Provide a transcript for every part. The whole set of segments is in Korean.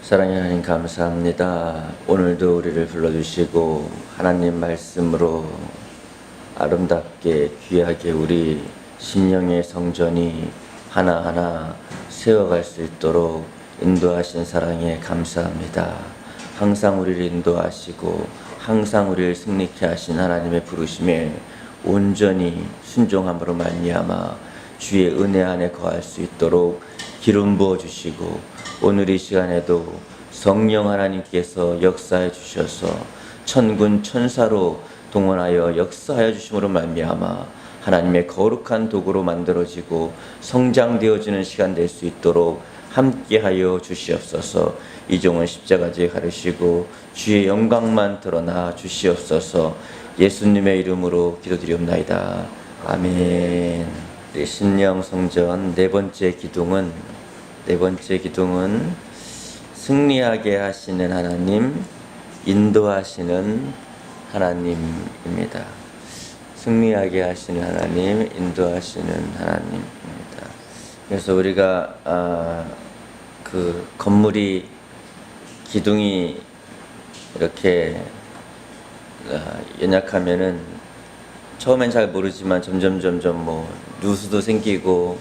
사랑의 하나님 감사합니다. 오늘도 우리를 불러주시고 하나님 말씀으로 아름답게 귀하게 우리 심령의 성전이 하나하나 세워갈 수 있도록 인도하신 사랑에 감사합니다. 항상 우리를 인도하시고 항상 우리를 승리케 하신 하나님의 부르심에 온전히 순종함으로 말미암아 주의 은혜 안에 거할 수 있도록 기름 부어 주시고 오늘 이 시간에도 성령 하나님께서 역사해 주셔서 천군 천사로 동원하여 역사하여 주심으로 말미암아 하나님의 거룩한 도구로 만들어지고 성장되어지는 시간 될 수 있도록 함께하여 주시옵소서. 이종은 십자가지에 가르시고 주의 영광만 드러나 주시옵소서. 예수님의 이름으로 기도드리옵나이다. 아멘. 심령 성전 네 번째 기둥은 승리하게 하시는 하나님, 인도하시는 하나님입니다. 승리하게 하시는 하나님, 인도하시는 하나님입니다. 그래서 우리가 그 건물이 기둥이 이렇게 연약하면은 처음엔 잘 모르지만 점점 뭐 누수도 생기고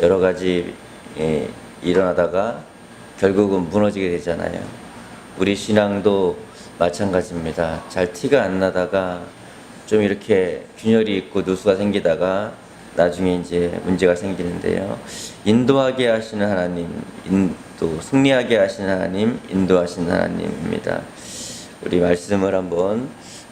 여러 가지 일어나다가 결국은 무너지게 되잖아요. 우리 신앙도 마찬가지입니다. 잘 티가 안 나다가 좀 이렇게 균열이 있고 누수가 생기다가 나중에 이제 문제가 생기는데요. 인도하게 하시는 하나님, 승리하게 하시는 하나님, 인도하시는 하나님입니다. 우리 말씀을 한번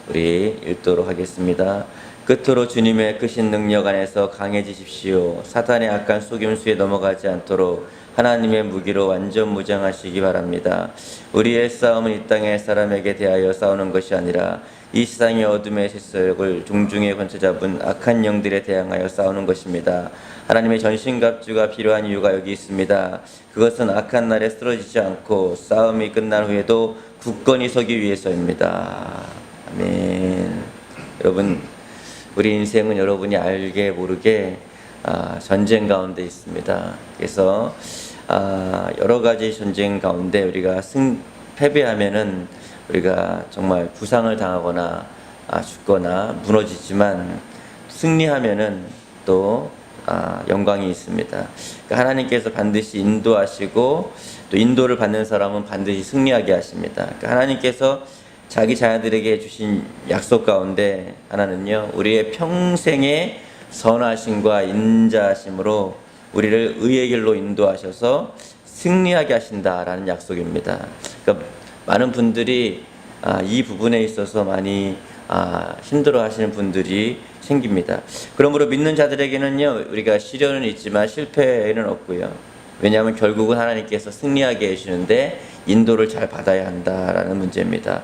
우리 읽도록 하겠습니다. 끝으로 주님의 크신 능력 안에서 강해지십시오. 사탄의 악한 속임수에 넘어가지 않도록 하나님의 무기로 완전 무장하시기 바랍니다. 우리의 싸움은 이 땅의 사람에게 대하여 싸우는 것이 아니라 이 세상의 어둠의 세력을 종중에 권쳐잡은 악한 영들에 대항하여 싸우는 것입니다. 하나님의 전신갑주가 필요한 이유가 여기 있습니다. 그것은 악한 날에 쓰러지지 않고 싸움이 끝난 후에도 굳건히 서기 위해서입니다. 아멘. 여러분, 우리 인생은 여러분이 알게 모르게 전쟁 가운데 있습니다. 그래서 여러 가지 전쟁 가운데 우리가 패배하면은 우리가 정말 부상을 당하거나 죽거나 무너지지만 승리하면은 또 영광이 있습니다. 그러니까 하나님께서 반드시 인도하시고 또 인도를 받는 사람은 반드시 승리하게 하십니다. 그러니까 하나님께서 자기 자녀들에게 주신 약속 가운데 하나는요, 우리의 평생의 선하심과 인자하심으로 우리를 의의 길로 인도하셔서 승리하게 하신다라는 약속입니다. 그러니까 많은 분들이 이 부분에 있어서 많이 힘들어 하시는 분들이 생깁니다. 그러므로 믿는 자들에게는요, 우리가 시련은 있지만 실패는 없고요. 왜냐하면 결국은 하나님께서 승리하게 해주시는데 인도를 잘 받아야 한다라는 문제입니다.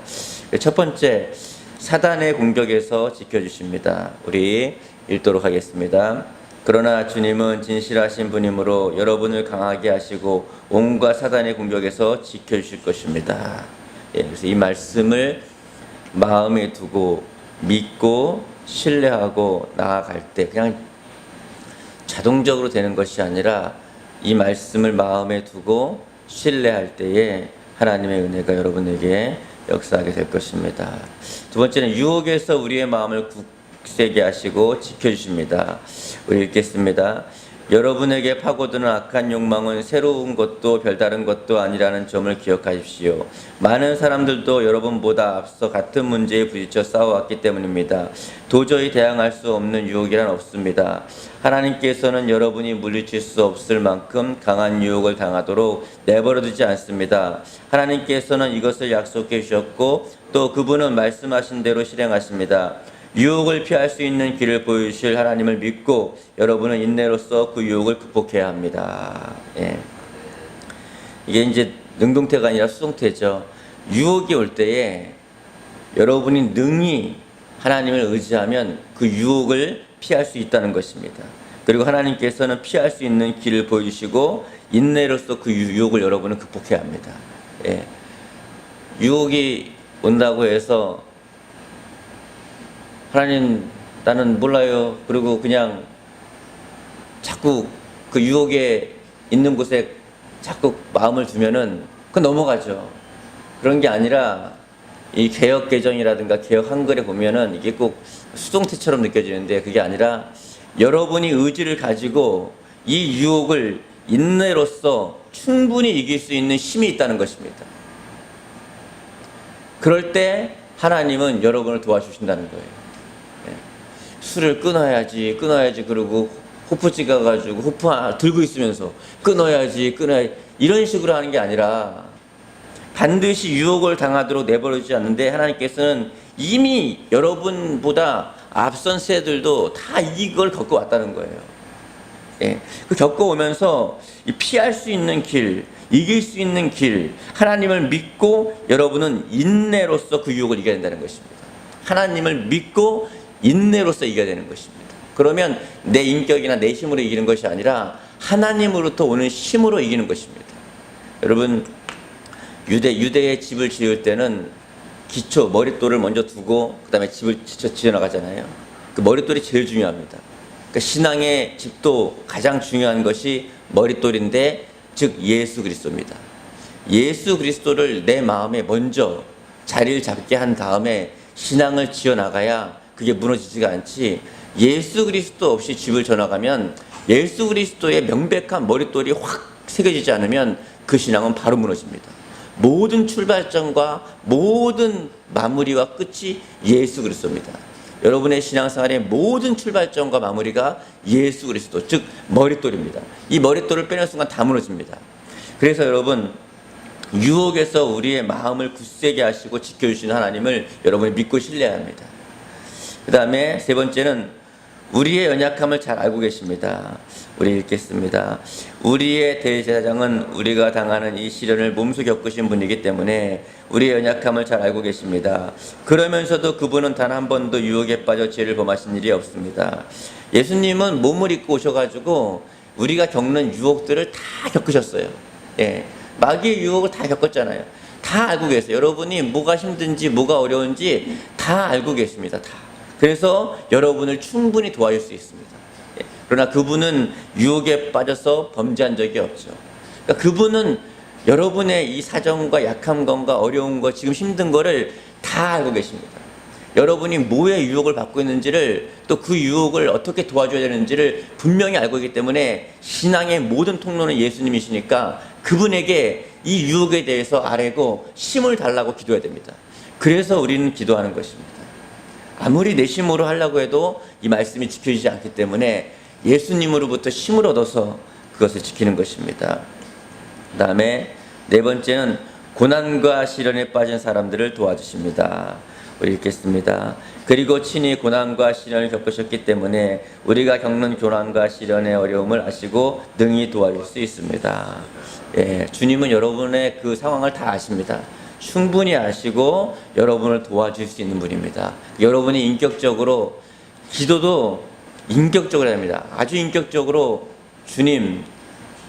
첫 번째, 사단의 공격에서 지켜주십니다. 우리 읽도록 하겠습니다. 그러나 주님은 진실하신 분이므로 여러분을 강하게 하시고 온갖 사단의 공격에서 지켜주실 것입니다. 그래서 이 말씀을 마음에 두고 믿고 신뢰하고 나아갈 때 그냥 자동적으로 되는 것이 아니라 이 말씀을 마음에 두고 신뢰할 때에 하나님의 은혜가 여러분에게 역사하게 될 것입니다. 두 번째는 유혹에서 우리의 마음을 굳세게 하시고 지켜주십니다. 우리 읽겠습니다. 여러분에게 파고드는 악한 욕망은 새로운 것도 별다른 것도 아니라는 점을 기억하십시오. 많은 사람들도 여러분보다 앞서 같은 문제에 부딪혀 싸워왔기 때문입니다. 도저히 대항할 수 없는 유혹이란 없습니다. 하나님께서는 여러분이 물리칠 수 없을 만큼 강한 유혹을 당하도록 내버려두지 않습니다. 하나님께서는 이것을 약속해 주셨고 또 그분은 말씀하신 대로 실행하십니다. 유혹을 피할 수 있는 길을 보여주실 하나님을 믿고 여러분은 인내로서 그 유혹을 극복해야 합니다. 이게 이제 능동태가 아니라 수동태죠. 유혹이 올 때에 여러분이 능히 하나님을 의지하면 그 유혹을 피할 수 있다는 것입니다. 그리고 하나님께서는 피할 수 있는 길을 보여주시고 인내로서 그 유혹을 여러분은 극복해야 합니다. 유혹이 온다고 해서 하나님 나는 몰라요. 그리고 그냥 자꾸 그 유혹에 있는 곳에 자꾸 마음을 두면은 그건 넘어가죠. 그런 게 아니라 이 개역 개정이라든가 개역 한글에 보면은 이게 꼭 수동태처럼 느껴지는데 그게 아니라 여러분이 의지를 가지고 이 유혹을 인내로서 충분히 이길 수 있는 힘이 있다는 것입니다. 그럴 때 하나님은 여러분을 도와주신다는 거예요. 술을 끊어야지 그러고 호프 찍어가지고 호프 들고 있으면서 끊어야지 이런 식으로 하는 게 아니라 반드시 유혹을 당하도록 내버려두지 않는데 하나님께서는 이미 여러분보다 앞선 세대들도 다 이걸 겪어 왔다는 거예요. 그 겪어오면서 피할 수 있는 길, 이길 수 있는 길, 하나님을 믿고 여러분은 인내로서 그 유혹을 이겨야 된다는 것입니다. 하나님을 믿고 인내로서 이겨야 되는 것입니다. 그러면 내 인격이나 내 힘으로 이기는 것이 아니라 하나님으로부터 오는 힘으로 이기는 것입니다. 여러분, 유대의 집을 지을 때는 기초, 머릿돌을 먼저 두고 그 다음에 집을 지어나가잖아요. 그 머릿돌이 제일 중요합니다. 그러니까 신앙의 집도 가장 중요한 것이 머릿돌인데 즉 예수 그리스도입니다. 예수 그리스도를 내 마음에 먼저 자리를 잡게 한 다음에 신앙을 지어나가야 그게 무너지지가 않지. 예수 그리스도 없이 집을 지어나가면 예수 그리스도의 명백한 머릿돌이 확 새겨지지 않으면 그 신앙은 바로 무너집니다. 모든 출발점과 모든 마무리와 끝이 예수 그리스도입니다. 여러분의 신앙생활의 모든 출발점과 마무리가 예수 그리스도, 즉 머릿돌입니다. 이 머릿돌을 빼는 순간 다 무너집니다. 그래서 여러분, 유혹에서 우리의 마음을 굳세게 하시고 지켜주시는 하나님을 여러분이 믿고 신뢰해야 합니다. 그 다음에 세 번째는 우리의 연약함을 잘 알고 계십니다. 우리 읽겠습니다. 우리의 대제사장은 우리가 당하는 이 시련을 몸소 겪으신 분이기 때문에 우리의 연약함을 잘 알고 계십니다. 그러면서도 그분은 단 한 번도 유혹에 빠져 죄를 범하신 일이 없습니다. 예수님은 몸을 입고 오셔가지고 우리가 겪는 유혹들을 다 겪으셨어요. 마귀의 유혹을 다 겪었잖아요. 다 알고 계세요. 여러분이 뭐가 힘든지 뭐가 어려운지 다 알고 계십니다. 다. 그래서 여러분을 충분히 도와줄 수 있습니다. 그러나 그분은 유혹에 빠져서 범죄한 적이 없죠. 그러니까 그분은 여러분의 이 사정과 약한 것과 어려운 것, 지금 힘든 거를 다 알고 계십니다. 여러분이 뭐의 유혹을 받고 있는지를, 또 그 유혹을 어떻게 도와줘야 되는지를 분명히 알고 있기 때문에 신앙의 모든 통로는 예수님이시니까 그분에게 이 유혹에 대해서 아뢰고 힘을 달라고 기도해야 됩니다. 그래서 우리는 기도하는 것입니다. 아무리 내 힘으로 하려고 해도 이 말씀이 지켜지지 않기 때문에 예수님으로부터 힘을 얻어서 그것을 지키는 것입니다. 그 다음에 네 번째는 고난과 시련에 빠진 사람들을 도와주십니다. 우리 읽겠습니다. 그리고 친히 고난과 시련을 겪으셨기 때문에 우리가 겪는 고난과 시련의 어려움을 아시고 능히 도와줄 수 있습니다. 주님은 여러분의 그 상황을 다 아십니다. 충분히 아시고 여러분을 도와줄 수 있는 분입니다. 여러분이 인격적으로, 기도도 인격적으로 합니다. 아주 인격적으로 주님,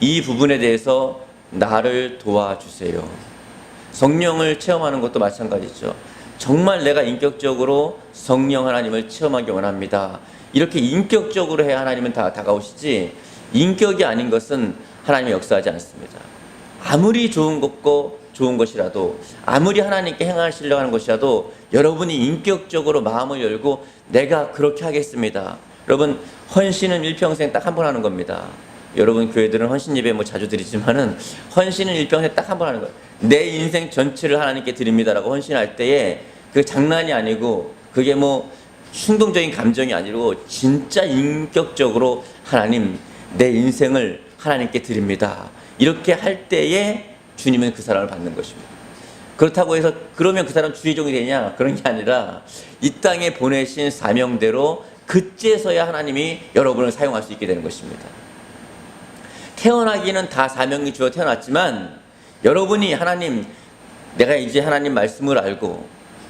이 부분에 대해서 나를 도와주세요. 성령을 체험하는 것도 마찬가지죠. 정말 내가 인격적으로 성령 하나님을 체험하기 원합니다. 이렇게 인격적으로 해야 하나님은 다 다가오시지, 인격이 아닌 것은 하나님이 역사하지 않습니다. 아무리 좋은 것이라도, 아무리 하나님께 행하시려고 하는 것이라도 여러분이 인격적으로 마음을 열고 내가 그렇게 하겠습니다. 여러분, 헌신은 일평생 딱 한 번 하는 겁니다. 여러분 교회들은 헌신 예배 자주 드리지만은 헌신은 일평생 딱 한 번 하는 거예요. 내 인생 전체를 하나님께 드립니다라고 헌신할 때에 그 장난이 아니고 그게 충동적인 감정이 아니고 진짜 인격적으로 하나님, 내 인생을 하나님께 드립니다. 이렇게 할 때에 주님은 그 사람을 받는 것입니다. 그렇다고 해서 그러면 그 사람 주의 종이 되냐? 그런 게 아니라 이 땅에 보내신 사명대로 그제서야 하나님이 여러분을 사용할 수 있게 되는 것입니다. 태어나기는 다 사명이 주어 태어났지만 여러분이 하나님, 내가 이제 하나님 말씀을 알고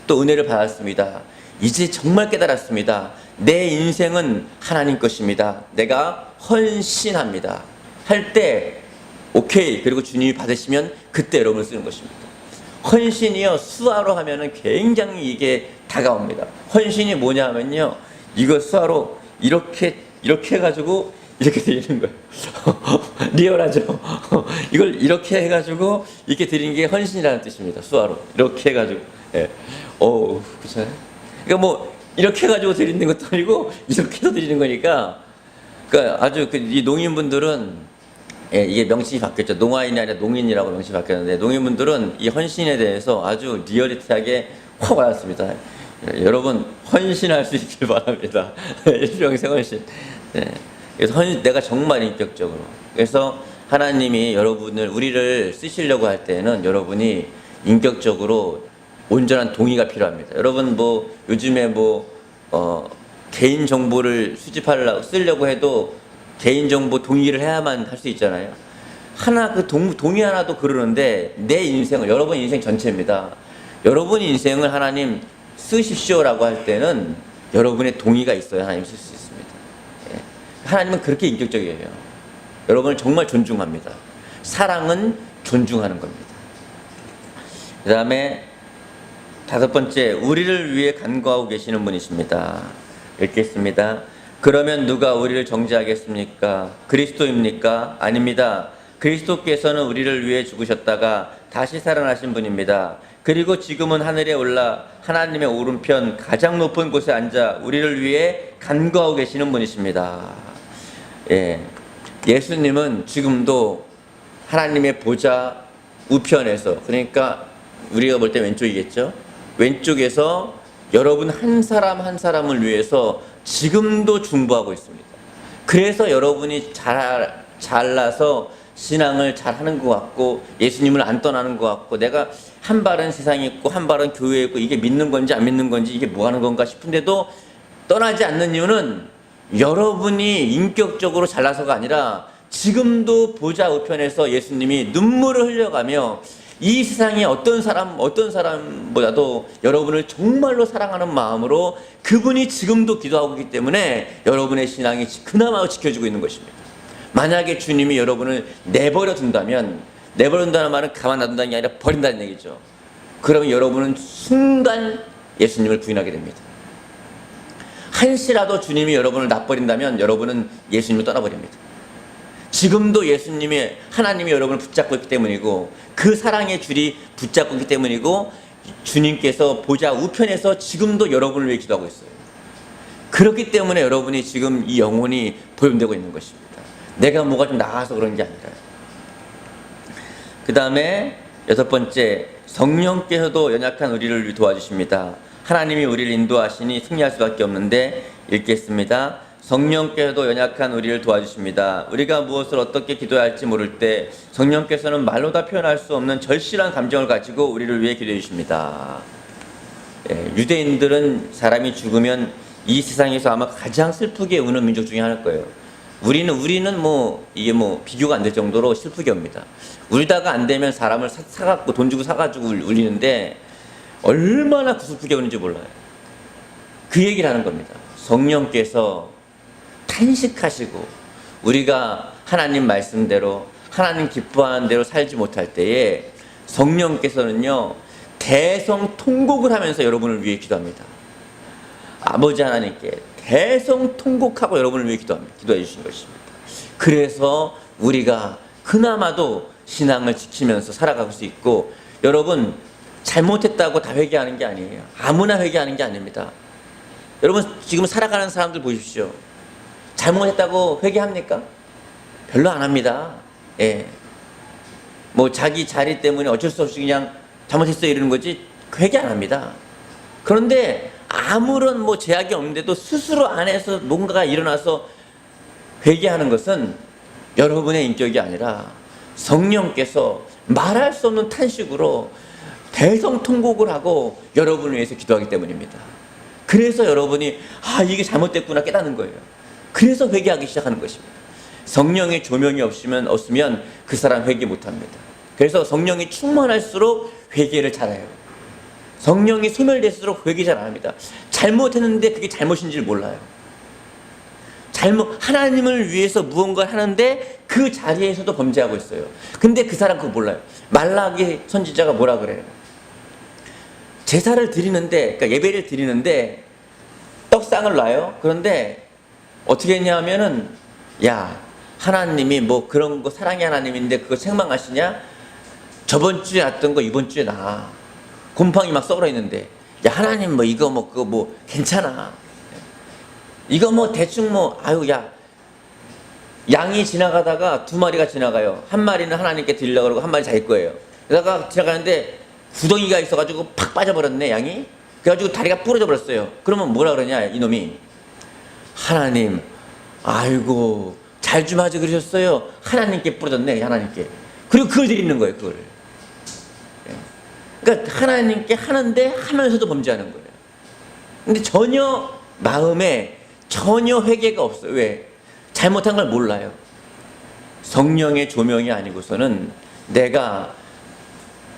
또 은혜를 받았습니다. 이제 정말 깨달았습니다. 내 인생은 하나님 것입니다. 내가 헌신합니다. 할 때 오케이, 그리고 주님이 받으시면 그때 여러분을 쓰는 것입니다. 헌신이요, 수화로 하면은 굉장히 이게 다가옵니다. 헌신이 뭐냐 하면요, 이거 수화로 이렇게 해가지고 이렇게 드리는 거예요. 리얼하죠? 이걸 이렇게 해가지고 이렇게 드리는 게 헌신이라는 뜻입니다. 수화로 이렇게 해가지고, 예, 그렇죠? 그러니까 뭐 이렇게 해가지고 드리는 것도 아니고 이렇게도 드리는 거니까, 그러니까 아주 이 농인분들은, 예, 이게 명칭이 바뀌었죠. 농아인이 아니라 농인이라고 명칭이 바뀌었는데, 농인분들은 이 헌신에 대해서 아주 리얼리티하게 확 와닿습니다. 여러분 헌신할 수 있길 바랍니다. 일평생 헌신. 네. 그래서 내가 정말 인격적으로. 그래서 하나님이 우리를 쓰시려고 할 때는 여러분이 인격적으로 온전한 동의가 필요합니다. 여러분 뭐 요즘에 개인 정보를 쓰려고 해도 개인 정보 동의를 해야만 할 수 있잖아요. 동의 하나도 그러는데 내 인생을, 여러분 인생 전체입니다. 여러분 인생을 하나님 쓰십시오라고 할 때는 여러분의 동의가 있어야 하나님 쓸 수 있습니다. 예. 하나님은 그렇게 인격적이에요. 여러분을 정말 존중합니다. 사랑은 존중하는 겁니다. 그 다음에 5번째, 우리를 위해 간구하고 계시는 분이십니다. 읽겠습니다. 그러면 누가 우리를 정죄하겠습니까? 그리스도입니까? 아닙니다. 그리스도께서는 우리를 위해 죽으셨다가 다시 살아나신 분입니다. 그리고 지금은 하늘에 올라 하나님의 오른편 가장 높은 곳에 앉아 우리를 위해 간구하고 계시는 분이십니다. 예, 예수님은 지금도 하나님의 보좌 우편에서, 그러니까 우리가 볼 때 왼쪽이겠죠. 왼쪽에서 여러분 한 사람 한 사람을 위해서 지금도 중보하고 있습니다. 그래서 여러분이 잘나서 신앙을 잘하는 것 같고 예수님을 안 떠나는 것 같고, 내가 한 발은 세상에 있고 한 발은 교회에 있고 이게 믿는 건지 안 믿는 건지 이게 뭐 하는 건가 싶은데도 떠나지 않는 이유는 여러분이 인격적으로 잘나서가 아니라 지금도 보좌 우편에서 예수님이 눈물을 흘려가며 이 세상에 어떤 사람보다도 여러분을 정말로 사랑하는 마음으로 그분이 지금도 기도하고 있기 때문에 여러분의 신앙이 그나마 지켜지고 있는 것입니다. 만약에 주님이 여러분을 내버려 둔다는 말은 가만 놔둔다는 게 아니라 버린다는 얘기죠. 그러면 여러분은 순간 예수님을 부인하게 됩니다. 한시라도 주님이 여러분을 놔버린다면 여러분은 예수님을 떠나버립니다. 지금도 하나님이 여러분을 붙잡고 있기 때문이고 그 사랑의 줄이 붙잡고 있기 때문이고 주님께서 보좌 우편에서 지금도 여러분을 위해 기도하고 있어요. 그렇기 때문에 여러분이 지금 이 영혼이 보존되고 있는 것입니다. 내가 뭐가 좀 나아서 그런 게 아니라. 그 다음에 6번째, 성령께서도 연약한 우리를 도와주십니다. 하나님이 우리를 인도하시니 승리할 수밖에 없는데, 읽겠습니다. 성령께서도 연약한 우리를 도와주십니다. 우리가 무엇을 어떻게 기도해야 할지 모를 때 성령께서는 말로 다 표현할 수 없는 절실한 감정을 가지고 우리를 위해 기도해 주십니다. 예, 유대인들은 사람이 죽으면 이 세상에서 아마 가장 슬프게 우는 민족 중에 하나일 거예요. 우리는 이게 비교가 안 될 정도로 슬프게 웁니다. 울다가 안 되면 사람을 사갖고 돈 주고 사가지고 울리는데 얼마나 슬프게 우는지 몰라요. 그 얘기를 하는 겁니다. 성령께서 탄식하시고 우리가 하나님 말씀대로 하나님 기뻐하는 대로 살지 못할 때에 성령께서는요 대성통곡을 하면서 여러분을 위해 기도합니다. 아버지 하나님께 대성통곡하고 여러분을 위해 기도해 주신 것입니다. 그래서 우리가 그나마도 신앙을 지키면서 살아갈 수 있고, 여러분 잘못했다고 다 회개하는 게 아니에요. 아무나 회개하는 게 아닙니다. 여러분 지금 살아가는 사람들 보십시오. 잘못했다고 회개합니까? 별로 안 합니다. 예. 뭐 자기 자리 때문에 어쩔 수 없이 그냥 잘못했어 이러는 거지 회개 안 합니다. 그런데 아무런 제약이 없는데도 스스로 안에서 뭔가가 일어나서 회개하는 것은 여러분의 인격이 아니라 성령께서 말할 수 없는 탄식으로 대성통곡을 하고 여러분을 위해서 기도하기 때문입니다. 그래서 여러분이 이게 잘못됐구나 깨닫는 거예요. 그래서 회개하기 시작하는 것입니다. 성령의 조명이 없으면 그 사람 회개 못합니다. 그래서 성령이 충만할수록 회개를 잘해요. 성령이 소멸될수록 회개 잘 안 합니다. 잘못했는데 그게 잘못인지를 몰라요. 하나님을 위해서 무언가를 하는데 그 자리에서도 범죄하고 있어요. 근데 그 사람 그거 몰라요. 말라기 선지자가 뭐라 그래요? 제사를 드리는데, 그러니까 예배를 드리는데 떡상을 놔요. 그런데 어떻게 했냐 하면은 야, 하나님이 뭐 그런 거 사랑의 하나님인데 그거 책망하시냐? 저번 주에 왔던 거 이번 주에 나. 곰팡이 막 썩어 있는데. 야, 하나님 뭐 이거 뭐 그거 뭐 괜찮아. 이거 뭐 대충 뭐 아유 야. 양이 지나가다가 두 마리가 지나가요. 한 마리는 하나님께 드리려고 그러고 한 마리 자기 거예요. 그러다가 지나가는데 구덩이가 있어가지고 팍 빠져버렸네, 양이. 그래가지고 다리가 부러져 버렸어요. 그러면 뭐라 그러냐, 이놈이. 하나님, 아이고, 잘 좀 하지 그러셨어요. 하나님께 부러졌네, 하나님께. 그리고 그걸 드리는 거예요, 그걸. 그러니까 하나님께 하는데 하면서도 범죄하는 거예요. 근데 전혀 마음에 전혀 회개가 없어요. 왜? 잘못한 걸 몰라요. 성령의 조명이 아니고서는 내가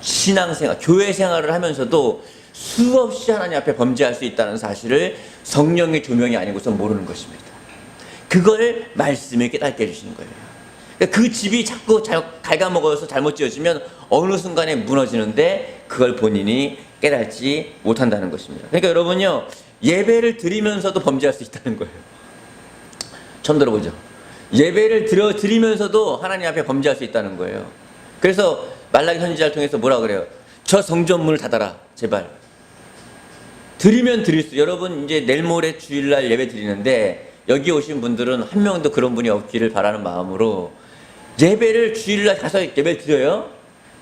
신앙생활, 교회 생활을 하면서도 수없이 하나님 앞에 범죄할 수 있다는 사실을 성령의 조명이 아니고서 모르는 것입니다. 그걸 말씀에 깨닫게 해주시는 거예요. 그 집이 자꾸 갉아먹어서 잘못 지어지면 어느 순간에 무너지는데 그걸 본인이 깨닫지 못한다는 것입니다. 그러니까 여러분요, 예배를 드리면서도 범죄할 수 있다는 거예요. 처음 들어보죠? 예배를 드리면서도 하나님 앞에 범죄할 수 있다는 거예요. 그래서 말라기 선지자를 통해서 뭐라 그래요? 저 성전문을 닫아라, 제발. 드리면 드릴수. 여러분 이제 내일 모레 주일날 예배 드리는데 여기 오신 분들은 한 명도 그런 분이 없기를 바라는 마음으로 예배를 주일날 가서 예배를 드려요.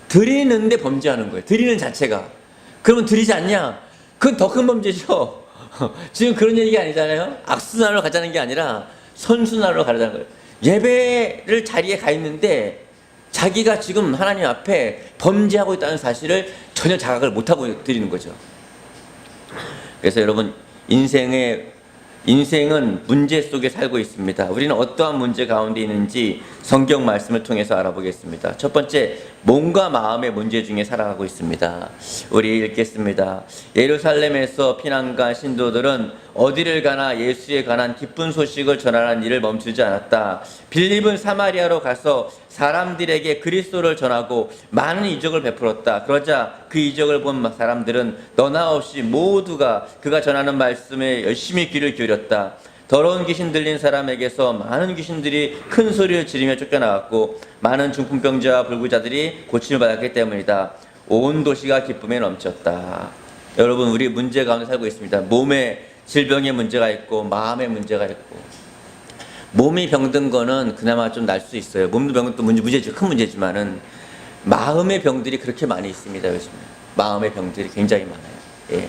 드리는데 범죄하는 거예요. 드리는 자체가. 그러면 드리지 않냐? 그건 더 큰 범죄죠. 지금 그런 얘기가 아니잖아요. 악순환으로 가자는 게 아니라 선순환으로 가자는 거예요. 예배를 자리에 가 있는데 자기가 지금 하나님 앞에 범죄하고 있다는 사실을 전혀 자각을 못하고 드리는 거죠. 그래서 여러분, 인생은 문제 속에 살고 있습니다. 우리는 어떠한 문제 가운데 있는지 성경 말씀을 통해서 알아보겠습니다. 첫 번째, 몸과 마음의 문제 중에 살아가고 있습니다. 우리 읽겠습니다. 예루살렘에서 피난간 신도들은 어디를 가나 예수에 관한 기쁜 소식을 전하는 일을 멈추지 않았다. 빌립은 사마리아로 가서 사람들에게 그리스도를 전하고 많은 이적을 베풀었다. 그러자 그 이적을 본 사람들은 너나 없이 모두가 그가 전하는 말씀에 열심히 귀를 기울였다. 더러운 귀신 들린 사람에게서 많은 귀신들이 큰 소리를 지르며 쫓겨나갔고 많은 중풍병자와 불구자들이 고침을 받았기 때문이다. 온 도시가 기쁨에 넘쳤다. 여러분, 우리 문제 가운데 살고 있습니다. 몸에 질병의 문제가 있고 마음의 문제가 있고. 몸이 병든 거는 그나마 좀 날 수 있어요. 몸도 병은 또 문제죠. 큰 문제지만은 마음의 병들이 그렇게 많이 있습니다. 요즘에 마음의 병들이 굉장히 많아요. 예.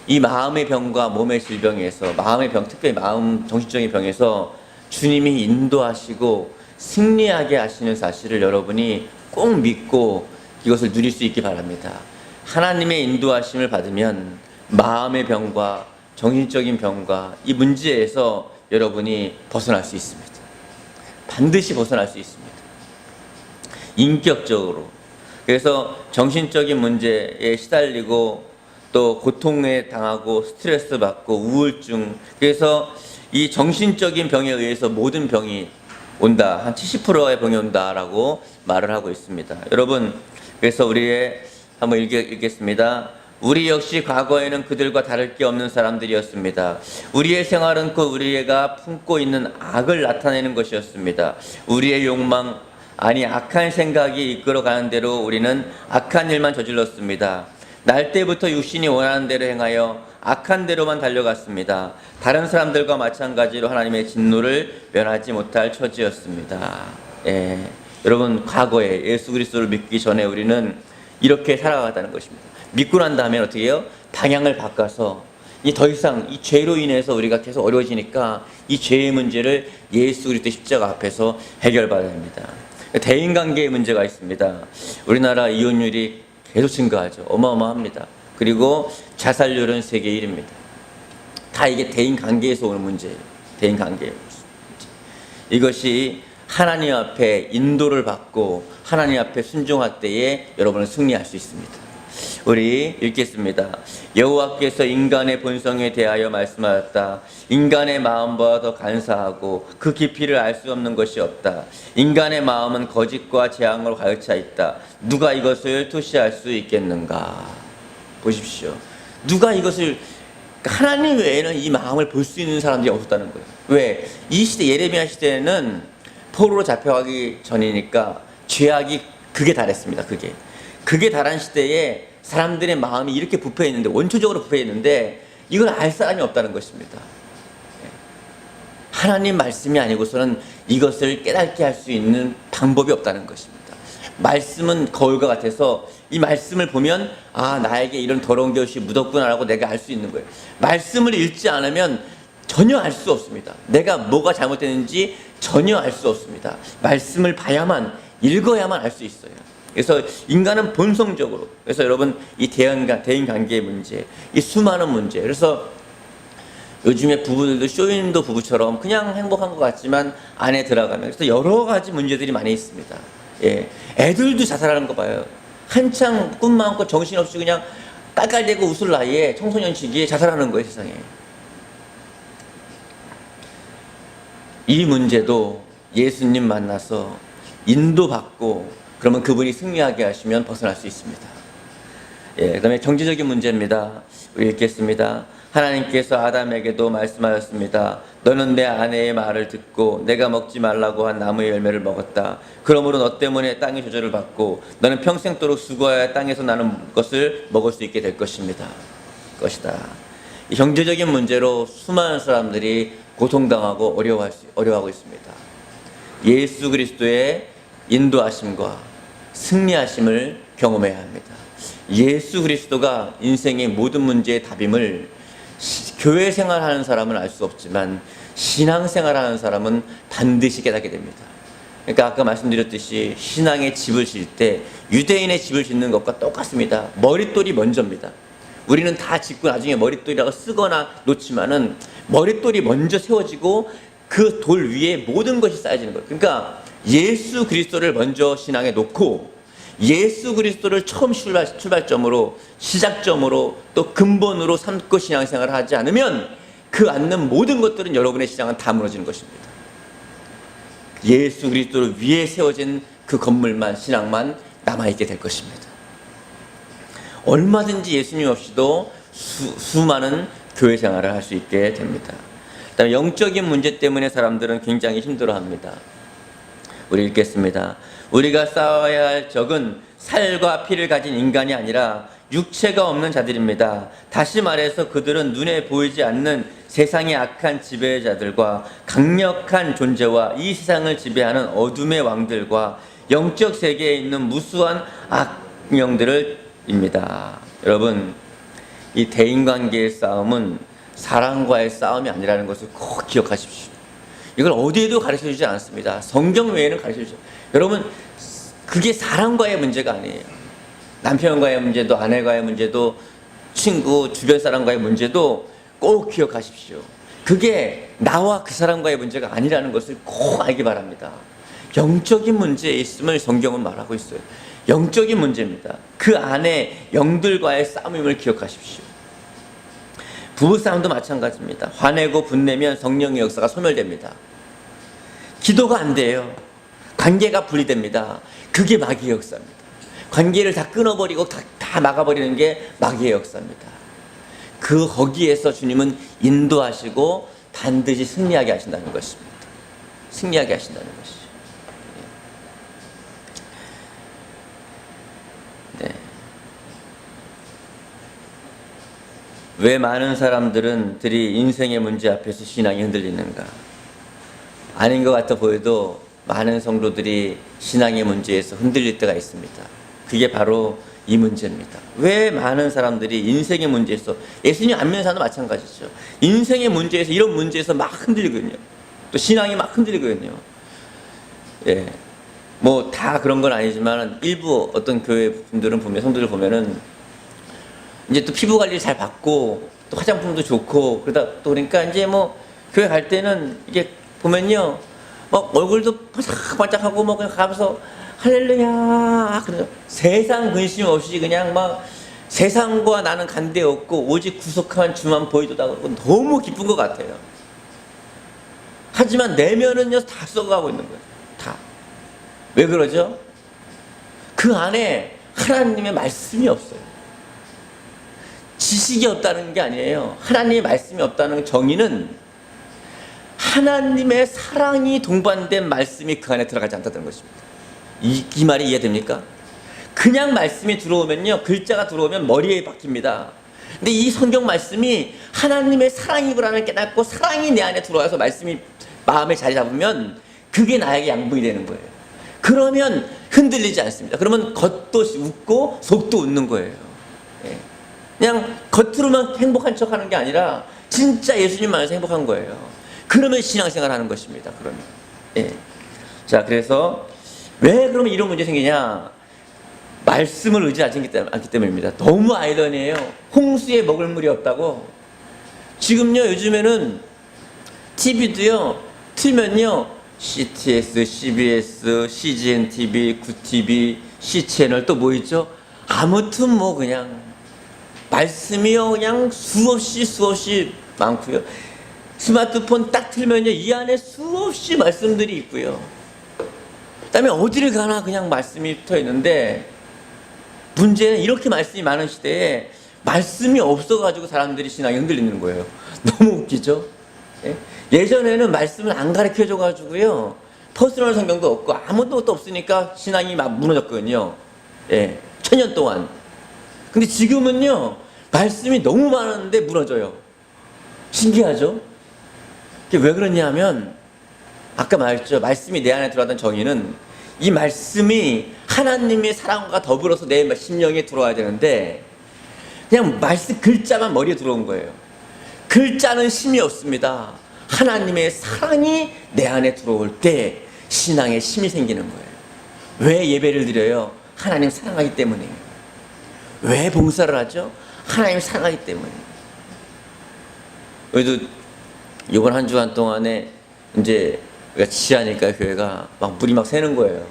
이 마음의 병과 몸의 질병에서, 마음의 병, 특별히 마음 정신적인 병에서 주님이 인도하시고 승리하게 하시는 사실을 여러분이 꼭 믿고 이것을 누릴 수 있기 바랍니다. 하나님의 인도하심을 받으면 마음의 병과 정신적인 병과 이 문제에서 여러분이 벗어날 수 있습니다. 반드시 벗어날 수 있습니다. 인격적으로. 그래서 정신적인 문제에 시달리고 또 고통에 당하고 스트레스 받고 우울증, 그래서 이 정신적인 병에 의해서 모든 병이 온다, 한 70%의 병이 온다라고 말을 하고 있습니다. 여러분, 그래서 우리의 한번 읽겠습니다. 우리 역시 과거에는 그들과 다를 게 없는 사람들이었습니다. 우리의 생활은 그 우리가 품고 있는 악을 나타내는 것이었습니다. 우리의 욕망, 아니 악한 생각이 이끌어가는 대로 우리는 악한 일만 저질렀습니다. 날 때부터 육신이 원하는 대로 행하여 악한 대로만 달려갔습니다. 다른 사람들과 마찬가지로 하나님의 진노를 면하지 못할 처지였습니다. 예. 여러분, 과거에 예수 그리스도를 믿기 전에 우리는 이렇게 살아가다는 것입니다. 믿고 난 다음에 어떻게 해요? 방향을 바꿔서 더 이상 이 죄로 인해서 우리가 계속 어려워지니까 이 죄의 문제를 예수 그리스도 십자가 앞에서 해결받아야 합니다. 대인관계의 문제가 있습니다. 우리나라 이혼율이 계속 증가하죠. 어마어마합니다. 그리고 자살률은 세계 1위입니다. 다 이게 대인관계에서 오는 문제예요. 대인관계의 문제. 이것이 하나님 앞에 인도를 받고 하나님 앞에 순종할 때에 여러분은 승리할 수 있습니다. 우리 읽겠습니다. 여호와께서 인간의 본성에 대하여 말씀하였다. 인간의 마음보다 더 간사하고 그 깊이를 알 수 없는 것이 없다. 인간의 마음은 거짓과 재앙으로 가득 차 있다. 누가 이것을 투시할 수 있겠는가? 보십시오. 누가 이것을, 하나님 외에는 이 마음을 볼 수 있는 사람들이 없었다는 거예요. 왜? 이 시대, 예레미야 시대에는 포로로 잡혀가기 전이니까 죄악이 극에 달했습니다. 극에 달한 시대에 사람들의 마음이 이렇게 부패해 있는데, 원초적으로 부패해 있는데 이걸 알 사람이 없다는 것입니다. 하나님 말씀이 아니고서는 이것을 깨닫게 할 수 있는 방법이 없다는 것입니다. 말씀은 거울과 같아서 이 말씀을 보면 아, 나에게 이런 더러운 것이 묻었구나라고 내가 알 수 있는 거예요. 말씀을 읽지 않으면 전혀 알 수 없습니다. 내가 뭐가 잘못됐는지 전혀 알 수 없습니다. 말씀을 봐야만, 읽어야만 알 수 있어요. 그래서 인간은 본성적으로, 그래서 여러분 이 대인 관계의 문제, 이 수많은 문제, 그래서 요즘에 부부들도 쇼윈도 부부처럼 그냥 행복한 것 같지만 안에 들어가면 그래서 여러 가지 문제들이 많이 있습니다. 예, 애들도 자살하는 거 봐요. 한창 꿈 많고 정신없이 그냥 깔깔대고 웃을 나이에 청소년 시기에 자살하는 거예요, 세상에. 이 문제도 예수님 만나서 인도받고 그러면 그분이 승리하게 하시면 벗어날 수 있습니다. 예, 그 다음에 경제적인 문제입니다. 우리 읽겠습니다. 하나님께서 아담에게도 말씀하셨습니다. 너는 내 아내의 말을 듣고 내가 먹지 말라고 한 나무의 열매를 먹었다. 그러므로 너 때문에 땅이 저주를 받고 너는 평생도록 수고하여 땅에서 나는 것을 먹을 수 있게 될 것이다. 이 경제적인 문제로 수많은 사람들이 고통당하고 어려워하고 있습니다. 예수 그리스도의 인도하심과 승리하심을 경험해야 합니다. 예수 그리스도가 인생의 모든 문제의 답임을 교회 생활하는 사람은 알 수 없지만 신앙생활하는 사람은 반드시 깨닫게 됩니다. 그러니까 아까 말씀드렸듯이 신앙의 집을 질 때 유대인의 집을 짓는 것과 똑같습니다. 머릿돌이 먼저입니다. 우리는 다 짓고 나중에 머릿돌이라고 쓰거나 놓지만은 머릿돌이 먼저 세워지고 그 돌 위에 모든 것이 쌓여지는 거예요. 그러니까 예수 그리스도를 먼저 신앙에 놓고 예수 그리스도를 처음 출발점으로, 시작점으로, 또 근본으로 삼고 신앙생활을 하지 않으면 그 앉는 모든 것들은 여러분의 신앙은 다 무너지는 것입니다. 예수 그리스도를 위에 세워진 그 건물만, 신앙만 남아있게 될 것입니다. 얼마든지 예수님 없이도 수많은 교회 생활을 할 수 있게 됩니다. 그다음에 영적인 문제 때문에 사람들은 굉장히 힘들어합니다. 우리 읽겠습니다. 우리가 싸워야 할 적은 살과 피를 가진 인간이 아니라 육체가 없는 자들입니다. 다시 말해서 그들은 눈에 보이지 않는 세상의 악한 지배자들과 강력한 존재와 이 세상을 지배하는 어둠의 왕들과 영적 세계에 있는 무수한 악령들입니다. 여러분, 이 대인관계의 싸움은 사랑과의 싸움이 아니라는 것을 꼭 기억하십시오. 이걸 어디에도 가르쳐주지 않습니다. 성경 외에는 가르쳐주죠. 여러분, 그게 사람과의 문제가 아니에요. 남편과의 문제도, 아내과의 문제도, 친구, 주변 사람과의 문제도 꼭 기억하십시오. 그게 나와 그 사람과의 문제가 아니라는 것을 꼭 알기 바랍니다. 영적인 문제에 있음을 성경은 말하고 있어요. 영적인 문제입니다. 그 안에 영들과의 싸움임을 기억하십시오. 부부싸움도 마찬가지입니다. 화내고 분내면 성령의 역사가 소멸됩니다. 기도가 안 돼요. 관계가 분리됩니다. 그게 마귀의 역사입니다. 관계를 다 끊어버리고 다 막아버리는 게 마귀의 역사입니다. 거기에서 주님은 인도하시고 반드시 승리하게 하신다는 것입니다. 승리하게 하신다는 것이죠. 네. 왜 많은 사람들이 인생의 문제 앞에서 신앙이 흔들리는가? 아닌 것 같아 보여도 많은 성도들이 신앙의 문제에서 흔들릴 때가 있습니다. 그게 바로 이 문제입니다. 왜 많은 사람들이 인생의 문제에서, 예수님 안 믿는 사람도 마찬가지죠. 인생의 문제에서, 이런 문제에서 막 흔들리거든요. 또 신앙이 막 흔들리거든요. 예. 뭐 다 그런 건 아니지만 일부 어떤 교회 분들은 보면, 성도들 보면은 이제 또 피부 관리 잘 받고 또 화장품도 좋고 그러다 또 그러니까 이제 뭐 교회 갈 때는 이게 보면요, 막 얼굴도 반짝반짝하고 뭐 그냥 가면서 할렐루야 그래서 세상 근심 없이 그냥 막 세상과 나는 간대 없고 오직 구속한 주만 보이도다 그러고 너무 기쁜 것 같아요. 하지만 내면은요 다 썩어가고 있는 거예요. 다. 왜 그러죠? 그 안에 하나님의 말씀이 없어요. 지식이 없다는 게 아니에요. 하나님의 말씀이 없다는 정의는 하나님의 사랑이 동반된 말씀이 그 안에 들어가지 않다는 것입니다. 이 말이 이해됩니까? 그냥 말씀이 들어오면요, 글자가 들어오면 머리에 박힙니다. 근데 이 성경 말씀이 하나님의 사랑이구나를 깨닫고 사랑이 내 안에 들어와서 말씀이 마음에 자리 잡으면 그게 나에게 양분이 되는 거예요. 그러면 흔들리지 않습니다. 그러면 겉도 웃고 속도 웃는 거예요. 예. 그냥 겉으로만 행복한 척 하는 게 아니라 진짜 예수님 안에서 행복한 거예요. 그러면 신앙생활 하는 것입니다. 그러면. 예. 자, 그래서 왜 그러면 이런 문제 생기냐? 말씀을 의지하지 않기 때문입니다. 너무 아이러니해요. 홍수에 먹을 물이 없다고. 지금요, 요즘에는 TV도요, 틀면요, CTS, CBS, CGN TV, 구TV, C채널 또 뭐 있죠? 아무튼 뭐 그냥 말씀이요, 그냥 수없이 많고요. 스마트폰 딱 틀면요, 이 안에 수없이 말씀들이 있고요. 그다음에 어디를 가나 그냥 말씀이 붙어 있는데, 문제는 이렇게 말씀이 많은 시대에 말씀이 없어가지고 사람들이 신앙이 흔들리는 거예요. 너무 웃기죠? 예? 예전에는 말씀을 안 가르쳐줘가지고요, 퍼스널 성경도 없고 아무것도 없으니까 신앙이 막 무너졌거든요. 예, 1000년 동안. 근데 지금은요, 말씀이 너무 많은데 무너져요. 신기하죠? 그게 왜 그러냐면, 아까 말했죠. 말씀이 내 안에 들어왔던 정의는 이 말씀이 하나님의 사랑과 더불어서 내 심령에 들어와야 되는데, 그냥 말씀 글자만 머리에 들어온 거예요. 글자는 힘이 없습니다. 하나님의 사랑이 내 안에 들어올 때 신앙에 힘이 생기는 거예요. 왜 예배를 드려요? 하나님 사랑하기 때문이에요. 왜 봉사를 하죠? 하나님 사랑하기 때문이에요. 우리도 이번 한 주간 동안에 이제 지하니까 교회가 막 물이 막 새는 거예요.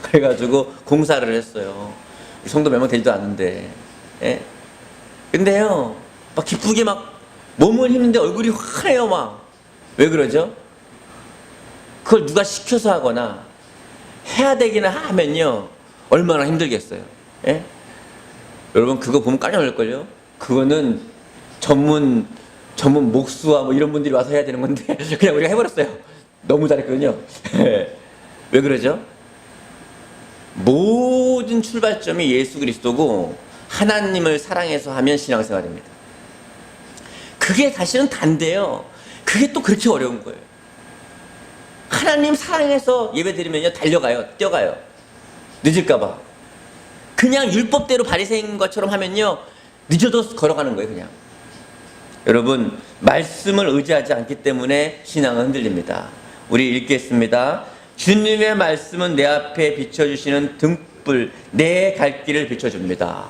그래가지고 공사를 했어요. 성도 몇 명 되지도 않는데. 예? 근데요, 막 기쁘게 막 몸은 힘든데 얼굴이 환해요, 막. 왜 그러죠? 그걸 누가 시켜서 하거나 해야 되기는 하면요, 얼마나 힘들겠어요. 예? 여러분, 그거 보면 깜짝 놀랄걸요? 그거는 전문 목수와 뭐 이런 분들이 와서 해야 되는 건데, 그냥 우리가 해버렸어요. 너무 잘했거든요. 왜 그러죠? 모든 출발점이 예수 그리스도고 하나님을 사랑해서 하면 신앙생활입니다. 그게 사실은 단데요, 그게 또 그렇게 어려운 거예요. 하나님 사랑해서 예배 드리면요, 달려가요, 뛰어가요. 늦을까봐. 그냥 율법대로 바리새인 것처럼 하면요, 늦어도 걸어가는 거예요, 그냥. 여러분, 말씀을 의지하지 않기 때문에 신앙은 흔들립니다. 우리 읽겠습니다. 주님의 말씀은 내 앞에 비춰주시는 등불, 내 갈 길을 비춰줍니다.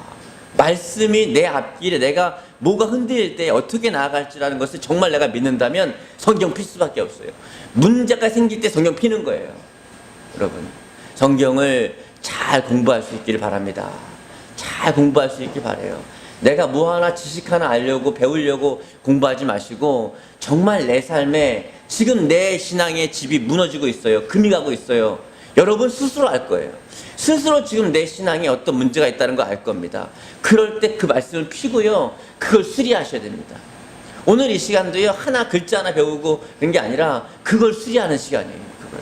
말씀이 내 앞길에 내가 뭐가 흔들릴 때 어떻게 나아갈지라는 것을 정말 내가 믿는다면 성경 필 수밖에 없어요. 문제가 생길 때 성경 피는 거예요. 여러분, 성경을 잘 공부할 수 있기를 바랍니다. 잘 공부할 수 있길 바라요. 내가 뭐 하나 지식 하나 알려고 배우려고 공부하지 마시고, 정말 내 삶에 지금 내 신앙의 집이 무너지고 있어요. 금이 가고 있어요. 여러분 스스로 알 거예요. 스스로 지금 내 신앙에 어떤 문제가 있다는 거 알 겁니다. 그럴 때 그 말씀을 피고요, 그걸 수리하셔야 됩니다. 오늘 이 시간도요, 하나 글자 하나 배우고 그런 게 아니라 그걸 수리하는 시간이에요. 그걸.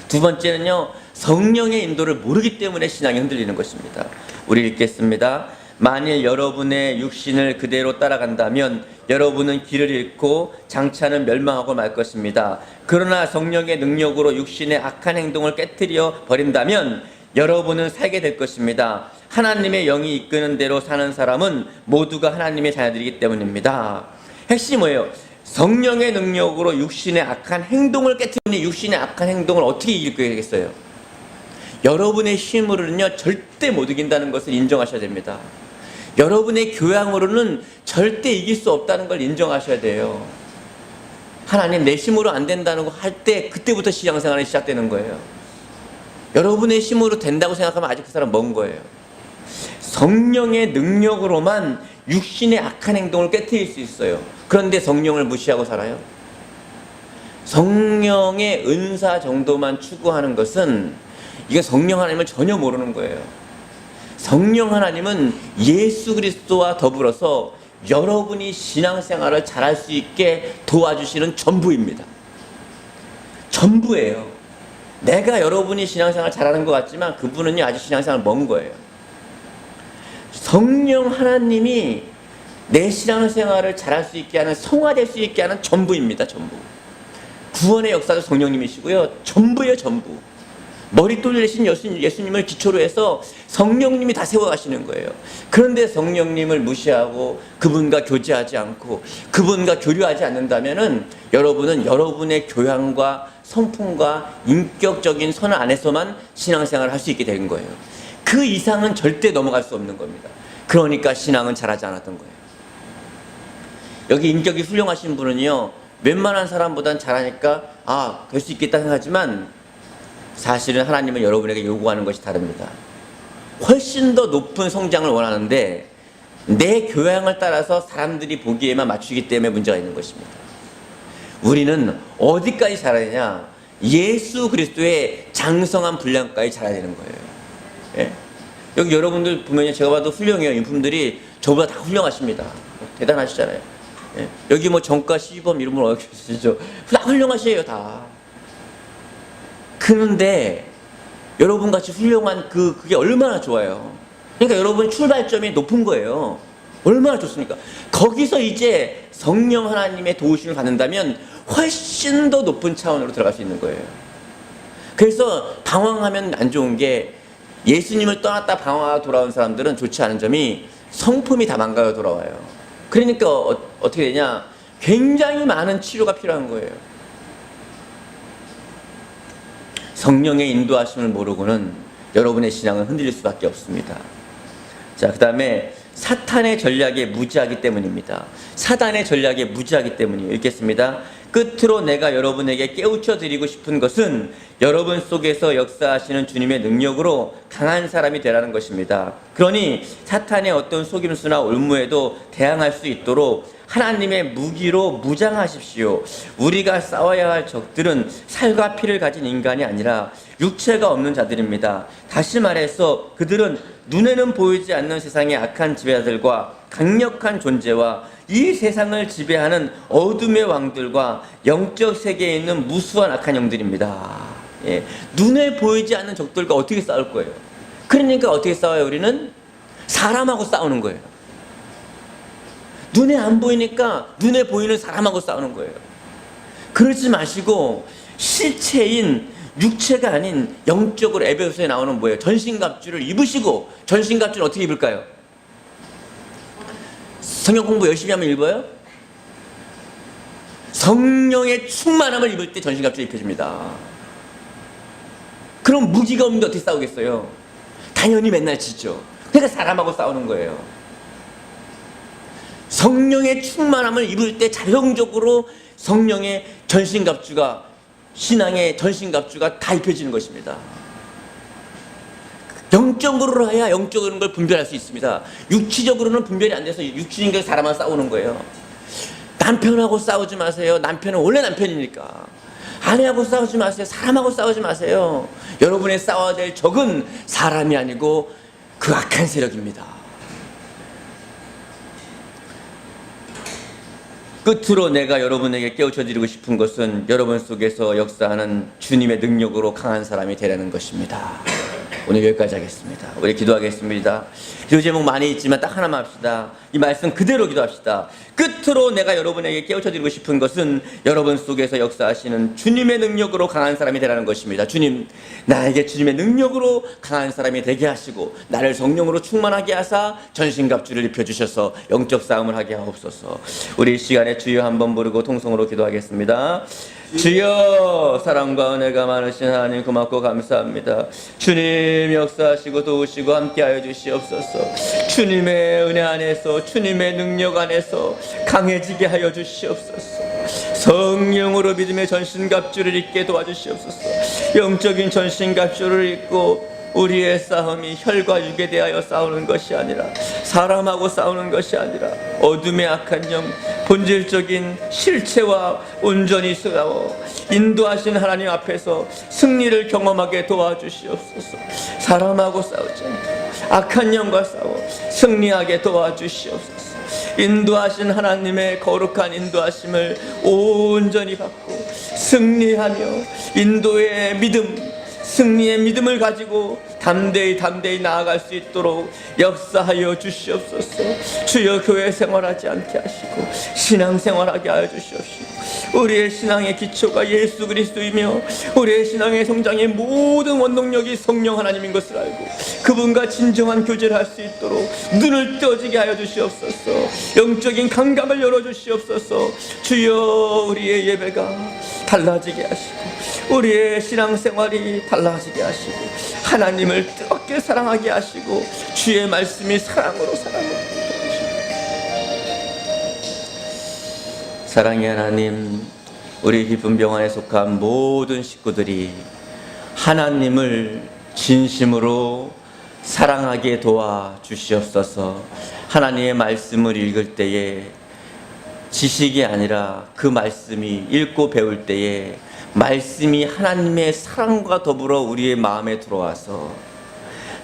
두 번째는요, 성령의 인도를 모르기 때문에 신앙이 흔들리는 것입니다. 우리 읽겠습니다. 만일 여러분의 육신을 그대로 따라간다면 여러분은 길을 잃고 장차는 멸망하고 말 것입니다. 그러나 성령의 능력으로 육신의 악한 행동을 깨트려 버린다면 여러분은 살게 될 것입니다. 하나님의 영이 이끄는 대로 사는 사람은 모두가 하나님의 자녀들이기 때문입니다. 핵심이 뭐예요? 성령의 능력으로 육신의 악한 행동을 깨트리는, 육신의 악한 행동을 어떻게 이기겠어요? 여러분의 힘으로는요, 절대 못 이긴다는 것을 인정하셔야 됩니다. 여러분의 교양으로는 절대 이길 수 없다는 걸 인정하셔야 돼요. 하나님, 내 힘으로 안 된다는 거 할 때 그때부터 신앙생활이 시작되는 거예요. 여러분의 힘으로 된다고 생각하면 아직 그 사람 먼 거예요. 성령의 능력으로만 육신의 악한 행동을 깨트릴 수 있어요. 그런데 성령을 무시하고 살아요. 성령의 은사 정도만 추구하는 것은, 이게 성령 하나님을 전혀 모르는 거예요. 성령 하나님은 예수 그리스도와 더불어서 여러분이 신앙생활을 잘할 수 있게 도와주시는 전부입니다. 전부예요. 내가 여러분이 신앙생활 잘하는 것 같지만 그분은요 아직 신앙생활 먼 거예요. 성령 하나님이 내 신앙생활을 잘할 수 있게 하는, 성화될 수 있게 하는 전부입니다. 전부. 구원의 역사도 성령님이시고요. 전부예요. 전부. 머릿돌 내신 예수님을 기초로 해서 성령님이 다 세워가시는 거예요. 그런데 성령님을 무시하고 그분과 교제하지 않고 그분과 교류하지 않는다면은 여러분은 여러분의 교양과 성품과 인격적인 선 안에서만 신앙생활을 할 수 있게 된 거예요. 그 이상은 절대 넘어갈 수 없는 겁니다. 그러니까 신앙은 잘하지 않았던 거예요. 여기 인격이 훌륭하신 분은요 웬만한 사람보단 잘하니까 될 수 있겠다 생각하지만 사실은 하나님은 여러분에게 요구하는 것이 다릅니다. 훨씬 더 높은 성장을 원하는데 내 교양을 따라서 사람들이 보기에만 맞추기 때문에 문제가 있는 것입니다. 우리는 어디까지 잘해야 되냐? 예수 그리스도의 장성한 분량까지 잘해야 되는 거예요. 예? 여기 여러분들 보면 제가 봐도 훌륭해요. 인품들이 저보다 다 훌륭하십니다. 대단하시잖아요. 예? 여기 뭐 정과 시범 이런 분 어떻게 쓰시죠? 다 훌륭하시에요 다. 그런데 여러분같이 훌륭한 그게 얼마나 좋아요. 그러니까 여러분 출발점이 높은 거예요. 얼마나 좋습니까? 거기서 이제 성령 하나님의 도우심을 받는다면 훨씬 더 높은 차원으로 들어갈 수 있는 거예요. 그래서 방황하면 안 좋은 게 예수님을 떠났다 방황하고 돌아온 사람들은 좋지 않은 점이 성품이 다 망가져 돌아와요. 그러니까 어떻게 되냐? 굉장히 많은 치료가 필요한 거예요. 성령의 인도하심을 모르고는 여러분의 신앙은 흔들릴 수밖에 없습니다. 자, 그 다음에 사탄의 전략에 무지하기 때문입니다. 사단의 전략에 무지하기 때문이에요. 읽겠습니다. 끝으로 내가 여러분에게 깨우쳐 드리고 싶은 것은 여러분 속에서 역사하시는 주님의 능력으로 강한 사람이 되라는 것입니다. 그러니 사탄의 어떤 속임수나 올무에도 대항할 수 있도록 하나님의 무기로 무장하십시오. 우리가 싸워야 할 적들은 살과 피를 가진 인간이 아니라 육체가 없는 자들입니다. 다시 말해서 그들은 눈에는 보이지 않는 세상의 악한 지배자들과 강력한 존재와 이 세상을 지배하는 어둠의 왕들과 영적 세계에 있는 무수한 악한 영들입니다. 예. 눈에 보이지 않는 적들과 어떻게 싸울 거예요? 그러니까 어떻게 싸워요? 우리는 사람하고 싸우는 거예요. 눈에 안 보이니까 눈에 보이는 사람하고 싸우는 거예요. 그러지 마시고 실체인 육체가 아닌 영적으로 에베소서에 나오는 뭐예요? 전신갑주를 입으시고, 전신갑주는 어떻게 입을까요? 성경 공부 열심히 하면 입어요? 성령의 충만함을 입을 때 전신갑주를 입혀줍니다. 그럼 무기가 없는데 어떻게 싸우겠어요? 당연히 맨날 지죠. 그러니까 사람하고 싸우는 거예요. 성령의 충만함을 입을 때 자동적으로 성령의 전신갑주가, 신앙의 전신갑주가 다 입혀지는 것입니다. 영적으로 해야 영적인 걸 분별할 수 있습니다. 육체적으로는 분별이 안 돼서 육체인과 사람과 싸우는 거예요. 남편하고 싸우지 마세요. 남편은 원래 남편이니까. 아내하고 싸우지 마세요. 사람하고 싸우지 마세요. 여러분의 싸워야 될 적은 사람이 아니고 그 악한 세력입니다. 끝으로 내가 여러분에게 깨우쳐드리고 싶은 것은 여러분 속에서 역사하는 주님의 능력으로 강한 사람이 되라는 것입니다. 오늘 여기까지 하겠습니다. 우리 기도하겠습니다. 기도 제목 많이 있지만 딱 하나만 합시다. 이 말씀 그대로 기도합시다. 끝으로 내가 여러분에게 깨우쳐드리고 싶은 것은 여러분 속에서 역사하시는 주님의 능력으로 강한 사람이 되라는 것입니다. 주님, 나에게 주님의 능력으로 강한 사람이 되게 하시고 나를 성령으로 충만하게 하사 전신갑주를 입혀주셔서 영적 싸움을 하게 하옵소서. 우리 이 시간에 주여 한번 부르고 통성으로 기도하겠습니다. 주여, 사랑과 은혜가 많으신 하나님 고맙고 감사합니다. 주님 역사하시고 도우시고 함께하여 주시옵소서. 주님의 은혜 안에서, 주님의 능력 안에서 강해지게 하여 주시옵소서. 성령으로 믿음의 전신갑주를 입게 도와주시옵소서. 영적인 전신갑주를 입고 우리의 싸움이 혈과 육에 대하여 싸우는 것이 아니라, 사람하고 싸우는 것이 아니라 어둠의 악한 영, 본질적인 실체와 온전히 싸워 인도하신 하나님 앞에서 승리를 경험하게 도와주시옵소서. 사람하고 싸우지 않고 악한 영과 싸워 승리하게 도와주시옵소서. 인도하신 하나님의 거룩한 인도하심을 온전히 받고 승리하며 인도의 믿음, 승리의 믿음을 가지고 담대히 나아갈 수 있도록 역사하여 주시옵소서. 주여, 교회 생활하지 않게 하시고 신앙생활하게 하여 주시옵시고, 우리의 신앙의 기초가 예수 그리스도이며 우리의 신앙의 성장의 모든 원동력이 성령 하나님인 것을 알고 그분과 진정한 교제를 할 수 있도록 눈을 떠지게 하여 주시옵소서. 영적인 감각을 열어주시옵소서. 주여, 우리의 예배가 달라지게 하시고 우리의 신앙생활이 달라지게 하시고 하나님을 뜨겁게 사랑하게 하시고 주의 말씀이 사랑으로 사랑의 하나님, 우리 기쁨 병원에 속한 모든 식구들이 하나님을 진심으로 사랑하게 도와 주시옵소서. 하나님의 말씀을 읽을 때에 지식이 아니라 그 말씀이 읽고 배울 때에 말씀이 하나님의 사랑과 더불어 우리의 마음에 들어와서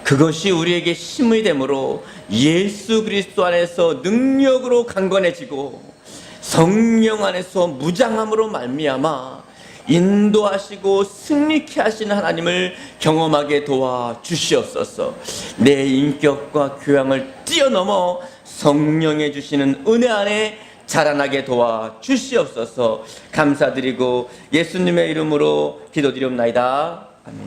그것이 우리에게 힘이 되므로 예수 그리스도 안에서 능력으로 강건해지고 성령 안에서 무장함으로 말미암아 인도하시고 승리케 하시는 하나님을 경험하게 도와 주시옵소서. 내 인격과 교양을 뛰어넘어 성령의 주시는 은혜 안에 자라나게 도와 주시옵소서. 감사드리고 예수님의 이름으로 기도드리옵나이다. 아멘.